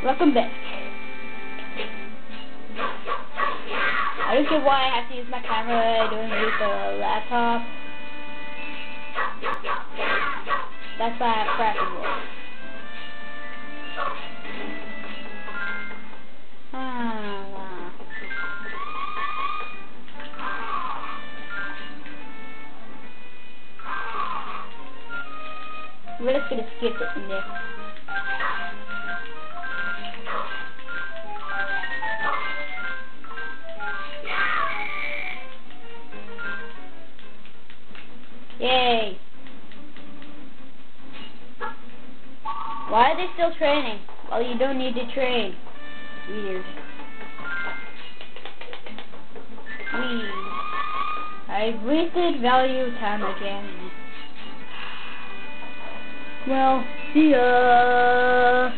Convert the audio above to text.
Welcome back. I don't get why I have to use my camera. I don't use the laptop. That's why I have crafting board. We're just gonna skip it in there. Yay! Why are they still training? Well, you don't need to train. Weird. I've wasted value time again. Well, see ya!